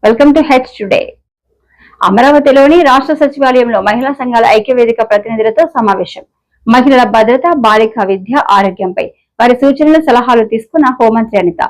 Welcome to H today. అమరావతిలోని రాష్ట్ర సచివాలయంలో మహిళా సంఘాల ఐక్యవేదిక ప్రతినిధులతో సమావేశం. మహిళల భద్రత, బాలిక విద్య, ఆరోగ్యంపై వారి సూచనలు, సలహాలు తీసుకున్న హోంమంత్రి అనిత.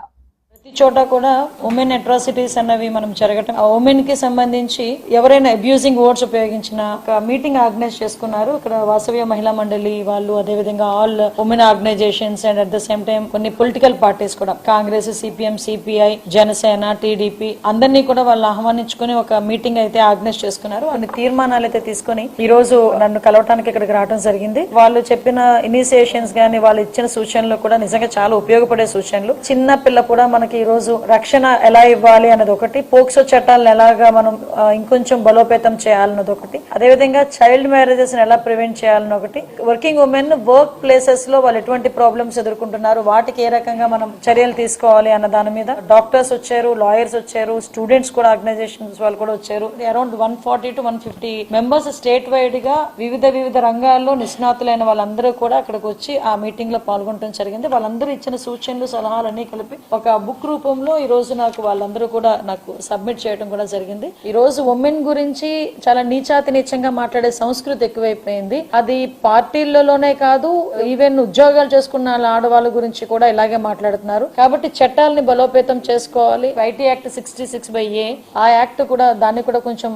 ప్రతి చోట కూడా ఉమెన్ అట్రాసిటీస్ అన్నవి మనం జరగటం, ఆ ఉమెన్ కి సంబంధించి ఎవరైనా అబ్యూజింగ్ వర్డ్స్ ఉపయోగించిన ఒక మీటింగ్ ఆర్గనైజ్ చేసుకున్నారు. ఇక్కడ వాసవ్య మహిళా మండలి వాళ్ళు, అదేవిధంగా all women organizations and at the same time కొన్ని పొలిటికల్ పార్టీస్ కూడా, కాంగ్రెస్, సిపిఎం, సిపిఐ, జనసేన, టీడీపీ అందరినీ కూడా వాళ్ళు ఆహ్వానించుకుని ఒక మీటింగ్ అయితే ఆర్గనైజ్ చేసుకున్నారు. కొన్ని తీర్మానాలు అయితే తీసుకుని ఈ రోజు నన్ను కలవటానికి ఇక్కడికి రావడం జరిగింది. వాళ్ళు చెప్పిన ఇనిషియేషన్స్ గానీ, వాళ్ళు ఇచ్చిన సూచనలు కూడా నిజంగా చాలా ఉపయోగపడే సూచనలు. చిన్న పిల్ల కూడా మనకి ఈ రోజు రక్షణ ఎలా ఇవ్వాలి అన్నది ఒకటి, పోక్సో చట్టాలను ఎలాగా మనం ఇంకొంచెం బలోపేతం చేయాలన్నది ఒకటి, అదేవిధంగా చైల్డ్ మ్యారేజెస్ ఎలా ప్రివెంట్ చేయాలని ఒకటి, వర్కింగ్ ఉమెన్ వర్క్ ప్లేసెస్ లో వాళ్ళు ఎటువంటి ప్రాబ్లమ్స్ ఎదుర్కొంటున్నారు, వాటికి ఏ రకంగా మనం చర్యలు తీసుకోవాలి అన్న దాని మీద డాక్టర్స్ వచ్చారు, లాయర్స్ వచ్చారు, స్టూడెంట్స్ కూడా ఆర్గనైజేషన్స్ వాళ్ళు కూడా వచ్చారు. Around 140 to 150 members state wide గా వివిధ రంగాల్లో నిష్ణాతులైన వాళ్ళందరూ కూడా అక్కడికి వచ్చి ఆ మీటింగ్ లో పాల్గొనడం జరిగింది. వాళ్ళందరూ ఇచ్చిన సూచనలు, సలహాలన్నీ కలిపి ఒక బుక్ రూపంలో ఈ రోజు నాకు వాళ్ళందరూ కూడా నాకు సబ్మిట్ చేయడం కూడా జరిగింది. ఈ రోజు ఉమెన్ గురించి చాలా నీచాతి నీచంగా మాట్లాడే సంస్కృతి ఎక్కువైపోయింది. అది పార్టీలలోనే కాదు, ఈవెన్ ఉద్యోగాలు చేసుకున్న ఆడవాళ్ళ గురించి కూడా ఇలాగే మాట్లాడుతున్నారు. కాబట్టి చట్టాలని బలోపేతం చేసుకోవాలి. ఐటీ యాక్ట్ 66/A, ఆ యాక్ట్ కూడా దాన్ని కూడా కొంచెం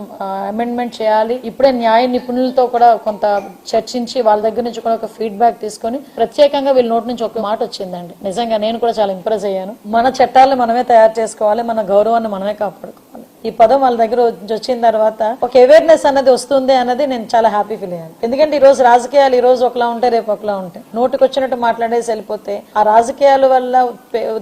అమెండ్మెంట్ చేయాలి. ఇప్పుడే న్యాయ నిపుణులతో కూడా కొంత చర్చించి వాళ్ళ దగ్గర నుంచి కూడా ఒక ఫీడ్బ్యాక్ తీసుకొని ప్రత్యేకంగా వీళ్ళ నోటి నుంచి ఒక మాట వచ్చిందండి. నిజంగా నేను కూడా చాలా ఇంప్రెస్ అయ్యాను. మన చట్టాలు మనమే తయారు చేసుకోవాలి, మన గౌరవాన్ని మనమే కాపాడుకోవాలి. ఈ పదం వాళ్ళ దగ్గర వచ్చిన తర్వాత ఒక అవేర్నెస్ అన్నది వస్తుంది అన్నది నేను చాలా హ్యాపీ ఫీల్ అయ్యాను. ఎందుకంటే ఈ రోజు రాజకీయాలు ఈ రోజు ఒకలా ఉంటాయి, రేపు ఒకలా ఉంటాయి. నోటికి వచ్చినట్టు మాట్లాడేసి వెళ్ళిపోతే ఆ రాజకీయాల వల్ల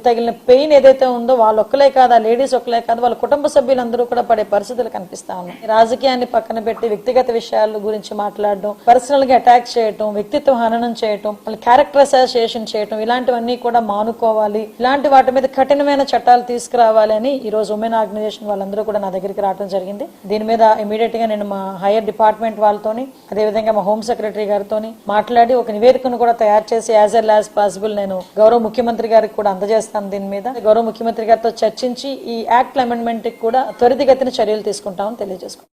తగిలిన పెయిన్ ఏదైతే ఉందో వాళ్ళు ఒక్కలే కాదు, ఆ లేడీస్ ఒక్కలే కాదు, వాళ్ళ కుటుంబ సభ్యులందరూ కూడా పడే పరిస్థితులు కనిపిస్తా ఉన్నాయి. రాజకీయాన్ని పక్కన పెట్టి వ్యక్తిగత విషయాల గురించి మాట్లాడడం, పర్సనల్ గా అటాక్ చేయడం, వ్యక్తిత్వ హననం చేయడం, క్యారెక్టర్ అసోసియేషన్ చేయడం, ఇలాంటివన్నీ కూడా మానుకోవాలి. ఇలాంటి వాటి మీద కఠినమైన చట్టాలు తీసుకురావాలి అని ఈ రోజు ఉమెన్ ఆర్గనైజేషన్ వాళ్ళందరూ కూడా నా దగ్గరికి రావడం జరిగింది. దీని మీద ఇమీడియట్ గా నేను మా హైయర్ డిపార్ట్మెంట్ వాళ్ళతోని, అదేవిధంగా మా హోమ్ సెక్రటరీ గారితో మాట్లాడి ఒక నివేదికను కూడా తయారు చేసి యాజ్ ఎల్ యాజ్ పాసిబుల్ నేను గౌరవ ముఖ్యమంత్రి గారికి కూడా అందజేస్తాను. దీని మీద గౌరవ ముఖ్యమంత్రి గారితో చర్చించి ఈ యాక్ట్ అమెండ్మెంట్ కి కూడా త్వరితగతిన చర్యలు తీసుకుంటామని తెలియజేసుకుంటాం.